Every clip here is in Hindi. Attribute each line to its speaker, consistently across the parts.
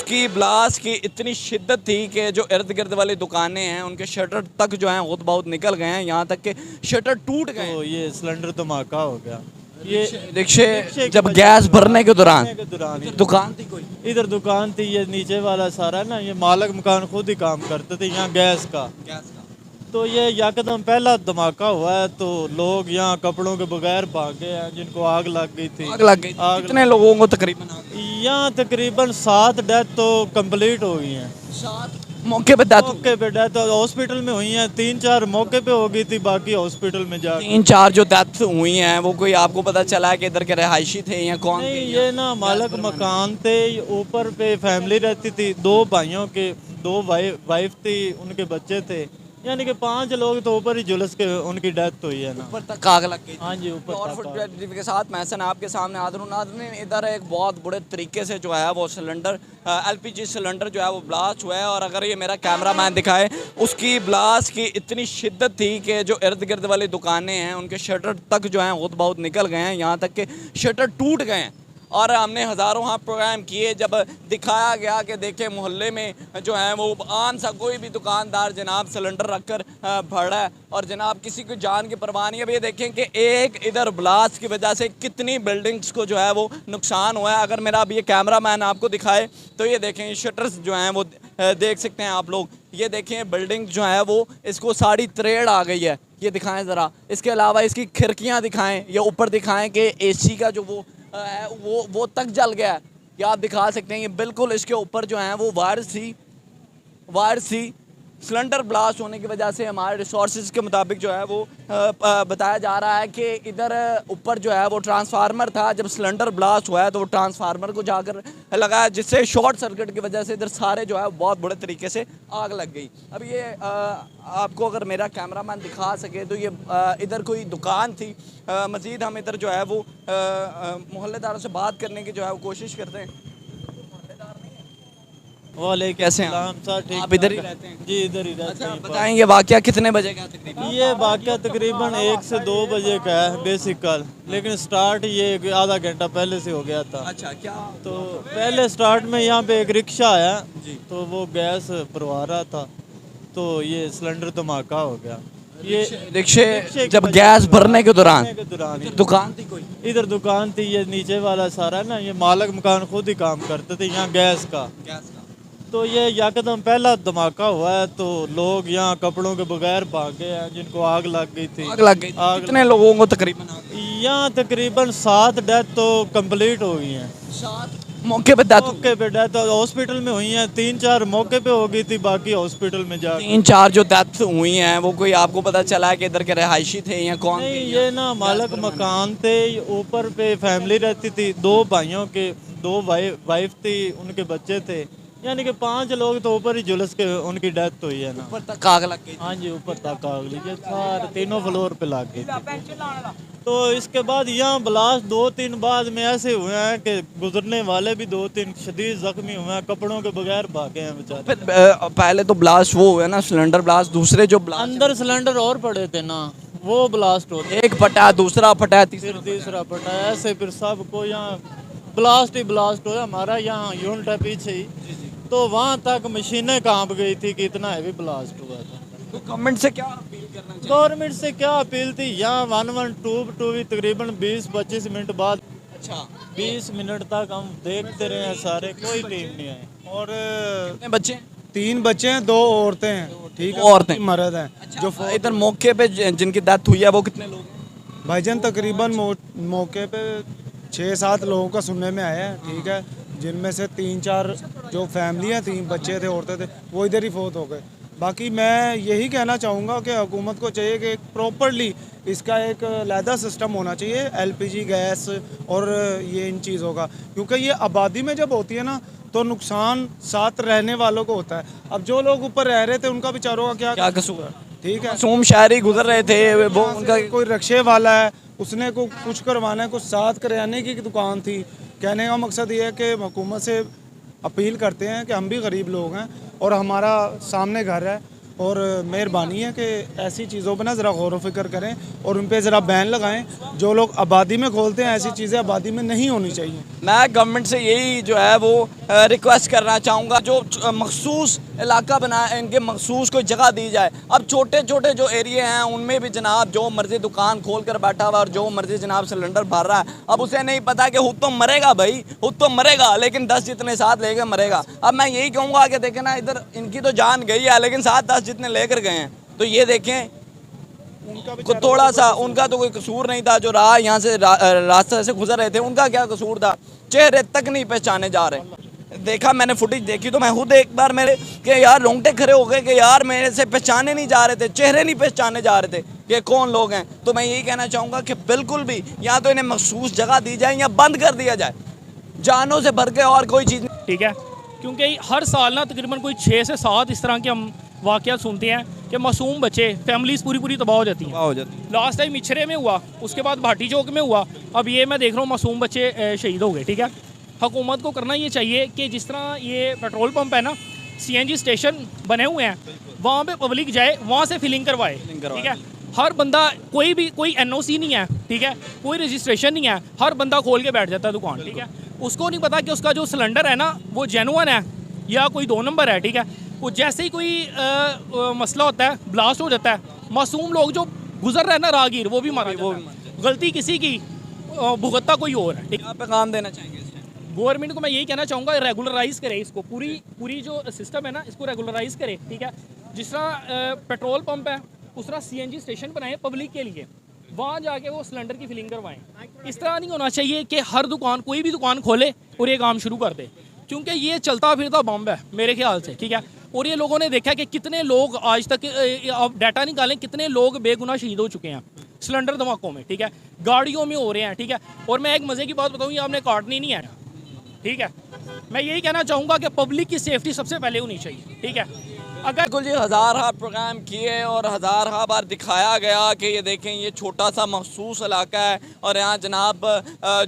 Speaker 1: उसकी ब्लास्ट की इतनी शिद्दत थी कि जो इर्द गिर्द वाली दुकानें हैं उनके शटर तक जो हैं बहुत बहुत निकल गए हैं, यहाँ तक कि शटर टूट गए
Speaker 2: तो
Speaker 1: हैं।
Speaker 2: ये सिलेंडर धमाका हो गया। ये
Speaker 1: रिक्शे
Speaker 2: रिक्शे की
Speaker 1: जब
Speaker 2: वजह
Speaker 1: गैस
Speaker 2: से
Speaker 1: भरने के दौरान
Speaker 2: भरने के दौरान ही।
Speaker 1: दुकान थी कोई,
Speaker 2: इधर दुकान थी, ये नीचे वाला सारा ना, ये मालिक मकान खुद ही काम करते थे यहाँ गैस का।
Speaker 1: गैस का
Speaker 2: तो ये यकदम पहला धमाका हुआ है तो लोग यहाँ कपड़ों के बगैर भागे हैं जिनको आग लग गई थी।
Speaker 1: आग लग गई।
Speaker 2: आग
Speaker 1: कितने लोगों को तकरीबन आग लगी?
Speaker 2: यहाँ तकरीबन 7 डेथ तो कंप्लीट हो गई हैं।
Speaker 1: 7 मौके पे डेथ हो गई।
Speaker 2: मौके पे डेथ हॉस्पिटल में हुई हैं, 3-4 मौके पे हो गई थी, बाकी हॉस्पिटल में जा
Speaker 1: 3-4 जो डेथ हुई हैं वो कोई आपको पता चला है कि इधर के रहायशी थे या कौन थे?
Speaker 2: नहीं, ये ना मालिक मकान थे, ऊपर पे फैमिली रहती थी, 2 भाइयों के 2 वाइफ थी, उनके बच्चे थे, यानी कि 5 लोग तो ऊपर ही झुलस के उनकी डेथ हुई है ना।
Speaker 1: ऊपर तक आग लग गई।
Speaker 2: हाँ जी, ऊपर
Speaker 1: और
Speaker 2: तक आग।
Speaker 1: फुटेज के साथ महसन आपके सामने नाज़रीन इधर एक बहुत बुरे तरीके से जो है वो सिलेंडर एलपीजी सिलेंडर जो है वो ब्लास्ट हुआ है। और अगर ये मेरा कैमरा मैन दिखाए, उसकी ब्लास्ट की इतनी शिद्दत थी कि जो इर्द गिर्द वाली दुकानें हैं उनके शटर तक जो हैं बहुत बहुत निकल गए हैं, यहाँ तक कि शटर टूट गए हैं। और हमने हज़ारों हाँ प्रोग्राम किए, जब दिखाया गया कि देखें मोहल्ले में जो है वो आम सा कोई भी दुकानदार जनाब सिलेंडर रख कर भरा है और जनाब किसी को जान की परवाह नहीं है। अब ये देखें कि एक इधर ब्लास्ट की वजह से कितनी बिल्डिंग्स को जो है वो नुकसान हुआ है। अगर मेरा अब ये कैमरा मैन आपको दिखाए तो ये देखें शटर्स जो हैं वो देख सकते हैं आप लोग। ये देखें बिल्डिंग जो है वो इसको सारी त्रेड़ आ गई है, ये दिखाएँ ज़रा। इसके अलावा इसकी खिड़कियाँ दिखाएँ, या ऊपर दिखाएँ कि AC का जो वो तक जल गया है। ये आप दिखा सकते हैं, ये बिल्कुल इसके ऊपर जो है वो वायर थी। सिलेंडर ब्लास्ट होने की वजह से हमारे रिसोर्सेज के मुताबिक जो है वो बताया जा रहा है कि इधर ऊपर जो है वो ट्रांसफार्मर था। जब सिलेंडर ब्लास्ट हुआ है तो वो ट्रांसफार्मर को जाकर लगा, जिससे शॉर्ट सर्किट की वजह से इधर सारे जो है बहुत बुरे तरीके से आग लग गई। अब ये आपको अगर मेरा कैमरामैन दिखा सके तो ये इधर कोई दुकान थी। मज़ीद हम इधर जो है वो मोहल्लेदारों से बात करने की जो है वो कोशिश करते हैं।
Speaker 2: वाले
Speaker 1: कैसे हैं
Speaker 2: सलाम सर, ठीक
Speaker 1: आप? इधर ही
Speaker 2: ठाक।
Speaker 1: रहते हैं?
Speaker 2: जी, इधर ही रहते
Speaker 1: अच्छा
Speaker 2: हैं।
Speaker 1: बताएंगे वाकया कितने बजे का तकरीबन?
Speaker 2: ये वाक़या तकरीबन 1 से 2 बजे का है बेसिकल, लेकिन स्टार्ट ये आधा घंटा पहले से हो गया था।
Speaker 1: अच्छा, क्या
Speaker 2: तो पहले स्टार्ट में यहाँ पे एक रिक्शा आया, तो वो गैस भरवा रहा था, तो ये सिलेंडर धमाका हो गया। ये
Speaker 1: रिक्शे
Speaker 2: की
Speaker 1: जब
Speaker 2: वजह
Speaker 1: गैस
Speaker 2: से
Speaker 1: भरने के दौरान
Speaker 2: भरने के दौरान ही।
Speaker 1: दुकान थी कोई,
Speaker 2: इधर दुकान थी, ये नीचे वाला सारा ना, ये मालिक मकान खुद ही काम करते थे यहाँ गैस का। तो ये यकदम पहला धमाका हुआ है तो लोग यहाँ कपड़ों के बगैर भागे हैं जिनको आग लग गई थी।
Speaker 1: आग लग गई। कितने लोगों को तकरीबन आग लगी?
Speaker 2: यहाँ तकरीबन 7 डेथ तो कंप्लीट हो गई हैं।
Speaker 1: 7 मौके पे डेथ।
Speaker 2: मौके पे डेथ हॉस्पिटल में हुई हैं, 3-4 मौके पे हो गई थी, बाकी हॉस्पिटल में जा।
Speaker 1: 3-4 जो डेथ हुई हैं वो कोई आपको पता चला है कि इधर के रहायशी थे या कौन थे?
Speaker 2: नहीं, ये ना मालिक मकान थे, ऊपर पे फैमिली रहती थी, 2 भाइयों के 2 वाइफ थी, उनके बच्चे थे, यानी कि 5 लोग तो ऊपर ही झुलस के उनकी डेथ हुई है ना।
Speaker 1: ऊपर तक आग लग गई।
Speaker 2: हाँ जी, ऊपर तक आग लगी, सारे 3 फ्लोर पे लग गई थी। तो इसके बाद यहाँ ब्लास्ट 2-3 बाद में ऐसे हुए हैं कि गुजरने वाले भी 2-3 शदीद जख्मी हुए हैं, कपड़ों के बगैर भागे हैं बेचारे।
Speaker 1: पहले तो ब्लास्ट वो हुआ ना सिलेंडर ब्लास्ट, दूसरे जो ब्लास्ट
Speaker 2: अंदर सिलेंडर और पड़े थे ना, वो ब्लास्ट होते,
Speaker 1: एक फटा, दूसरा फटा,
Speaker 2: फिर तीसरा फटा, ऐसे फिर सबको यहाँ ब्लास्ट ही ब्लास्ट हुआ। हमारा यहाँ यूनिट है पीछे ही, तो वहाँ तक मशीनें कांप गई थी कि इतना हैवी ब्लास्ट हुआ था।
Speaker 1: तो गवर्नमेंट से क्या अपील करना चाहिए?
Speaker 2: गवर्नमेंट से क्या अपील थी, यहाँ 112 भी तकरीबन 20-25 मिनट बाद,
Speaker 1: अच्छा
Speaker 2: 20 मिनट तक हम देखते रहे हैं, सारे कोई टीम नहीं आई।
Speaker 3: और
Speaker 1: कितने बच्चे हैं?
Speaker 3: 3 बच्चे हैं, 2 औरतें हैं, ठीक है,
Speaker 1: 2 औरतें।
Speaker 3: मर्द हैं।
Speaker 1: जो इधर मौके पे जिनकी डेथ हुई है वो कितने लोग हैं?
Speaker 3: भाईजान तकरीबन मौके पे 6-7 लोगों का सुनने में आया है, ठीक है, जिनमें से 3-4 जो फैमिली है, 3 बच्चे थे, औरतें थे, वो इधर ही फौत हो गए। बाकी मैं यही कहना चाहूँगा कि हुकूमत को चाहिए कि एक प्रॉपरली इसका एक लैदा सिस्टम होना चाहिए, LPG गैस और ये इन चीज़ों का, क्योंकि ये आबादी में जब होती है ना तो नुकसान साथ रहने वालों को होता है। अब जो लोग ऊपर रह रहे थे उनका बेचारों का
Speaker 1: क्या कसूर है?
Speaker 3: ठीक है,
Speaker 1: मासूम शहरी गुजर रहे थे, वो उनका
Speaker 3: कोई रिक्शे वाला है, उसने को कुछ करवाना है, कुछ साथ करियाने की दुकान थी। कहने का मकसद ये है कि हुकूमत से अपील करते हैं कि हम भी गरीब लोग हैं और हमारा सामने घर है, और मेहरबानी है कि ऐसी चीज़ों पर ना ज़रा गौर व फिक्र करें और उन पे ज़रा बैन लगाएं। जो लोग आबादी में खोलते हैं ऐसी चीज़ें आबादी में नहीं होनी चाहिए।
Speaker 1: मैं गवर्नमेंट से यही जो है वो रिक्वेस्ट करना चाहूँगा, जो मखसूस इलाका बनाए, इनके मखसूस कोई जगह दी जाए। अब छोटे छोटे जो एरिए हैं उनमें भी जनाब जो मर्जी दुकान खोल कर बैठा हुआ और जो मर्जी जनाब सिलेंडर भर रहा है। अब उसे नहीं पता कि खुद तो मरेगा भाई, खुद तो मरेगा, लेकिन 10 जितने साथ लेकर मरेगा। अब मैं यही कहूँगा कि देखें ना, इधर इनकी तो जान गई है, लेकिन 7-10 जितने लेकर गए हैं, तो ये देखें को थोड़ा सा उनका तो कोई कसूर नहीं था। जो राह यहाँ से रास्ते से गुजर रहे थे, उनका क्या कसूर था? चेहरे तक नहीं पहचाने जा रहे। देखा, मैंने फुटेज देखी तो मैं खुद एक बार मेरे कि यार रोंगटे खड़े हो गए कि यार मेरे से पहचाने नहीं जा रहे थे, चेहरे नहीं पहचाने जा रहे थे कि कौन लोग हैं। तो मैं यही कहना चाहूँगा कि बिल्कुल भी या तो इन्हें मखसूस जगह दी जाए या बंद कर दिया जाए, जानों से भर के और कोई चीज़ नहीं।
Speaker 4: ठीक है, क्योंकि हर साल ना तकरीबन कोई 6 से 7 इस तरह के हम वाक़यात सुनते हैं कि मासूम बच्चे, फैमिलीज़ पूरी तबाह हो जाती हैं। लास्ट टाइम मिछरे में हुआ, उसके बाद भाटी चौक में हुआ, अब ये मैं देख रहा हूँ मासूम बच्चे शहीद हो गए। ठीक है, हुकूमत को करना ये चाहिए कि जिस तरह ये पेट्रोल पंप है ना, CNG स्टेशन बने हुए हैं, वहाँ पे पब्लिक जाए, वहाँ से फिलिंग करवाए। ठीक है, हर बंदा, कोई NOC नहीं है, ठीक है, कोई रजिस्ट्रेशन नहीं है, हर बंदा खोल के बैठ जाता है दुकान। ठीक है, उसको नहीं पता कि उसका जो सिलेंडर है ना वो जेनुअन है या कोई 2 नंबर है। ठीक है, वो जैसे ही कोई मसला होता है, ब्लास्ट हो जाता है, मासूम लोग जो गुजर रहे हैं ना, राहगीर, वो भी मारा जाता है। गलती किसी की, भुगतता कोई और है। ठीक है,
Speaker 1: यहाँ पे काम देना चाहेंगे
Speaker 4: गवर्नमेंट को मैं यही कहना चाहूँगा, रेगुलराइज करे इसको, पूरी जो सिस्टम है ना, इसको रेगुलराइज करे। ठीक है, जिस तरह पेट्रोल पंप है उस तरह CNG स्टेशन बनाए पब्लिक के लिए, वहाँ जाके वो सिलेंडर की फिलिंग करवाएं। इस तरह नहीं होना चाहिए कि हर दुकान, कोई भी दुकान खोले और ये काम शुरू कर दे, क्योंकि ये चलता फिरता बम है मेरे ख्याल से। ठीक है, और ये लोगों ने देखा कि कितने लोग आज तक, आप डाटा निकालें, कितने लोग बेगुनाह शहीद हो चुके हैं सिलेंडर धमाकों में। ठीक है, गाड़ियों में हो रहे हैं। ठीक है, और मैं एक मज़े की बात बताऊँ, ये आपने काटनी नहीं है। ठीक है, मैं यही कहना चाहूँगा कि पब्लिक की सेफ्टी सबसे पहले होनी चाहिए। ठीक है, अगर
Speaker 1: बिल्कुल जी, हज़ार प्रोग्राम किए और हज़ार बार दिखाया गया कि ये देखें, ये छोटा सा मखसूस इलाका है और यहाँ जनाब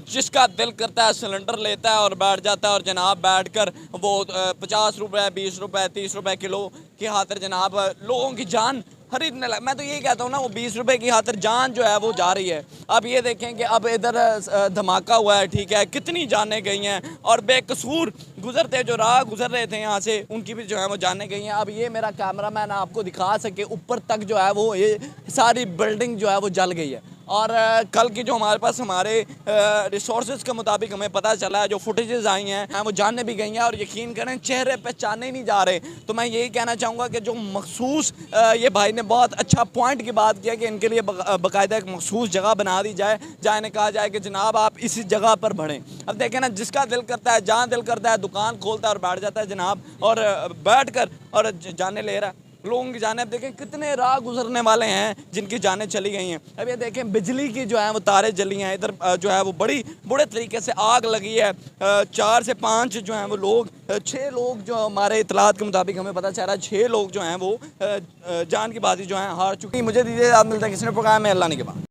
Speaker 1: जिसका दिल करता है सिलेंडर लेता है और बैठ जाता है, और जनाब बैठकर वो 50 रुपये, 20 रुपये, 30 रुपये किलो की खातिर जनाब लोगों की जान खरीदने लगा। मैं तो यही कहता हूँ ना, वो 20 रुपए की खातिर जान जो है वो जा रही है। अब ये देखें कि अब इधर धमाका हुआ है, ठीक है, कितनी जानें गई हैं, और बेकसूर गुजरते जो राह गुजर रहे थे यहाँ से, उनकी भी जो है वो जानें गई हैं। अब ये मेरा कैमरामैन आपको दिखा सके, ऊपर तक जो है वो ये सारी बिल्डिंग जो है वो जल गई है। और कल की जो हमारे पास हमारे रिसोर्सेज के मुताबिक हमें पता चला है, जो फुटेजेस आई हैं वो जानने भी गई हैं, और यकीन करें चेहरे पहचाने ही नहीं जा रहे। तो मैं यही कहना चाहूँगा कि जो मखसूस, ये भाई ने बहुत अच्छा पॉइंट की बात किया कि इनके लिए बाकायदा एक मखसूस जगह बना दी जाए, जहाँ इन्हें कहा जाए कि जनाब आप इसी जगह पर बढ़ें। अब देखें ना, जिसका दिल करता है, जहाँ दिल करता है दुकान खोलता है और बैठ जाता है जनाब, और बैठ कर और जाने ले रहा है लोगों की जाने। अब देखें कितने राह गुजरने वाले हैं जिनकी जानें चली गई हैं। अब ये देखें बिजली की जो है वो तारें जली हैं, इधर जो है वो बड़ी बुरे तरीके से आग लगी है। 4 से 5 जो हैं वो लोग, 6 लोग जो हमारे इतलात के मुताबिक हमें पता चल रहा है, 6 लोग जो हैं वो जान की बाजी जो हैं हार चुकी। मुझे दीजिए, आप मिलते हैं किसी ने प्रोग्राम में, अल्लाह ने के बाद।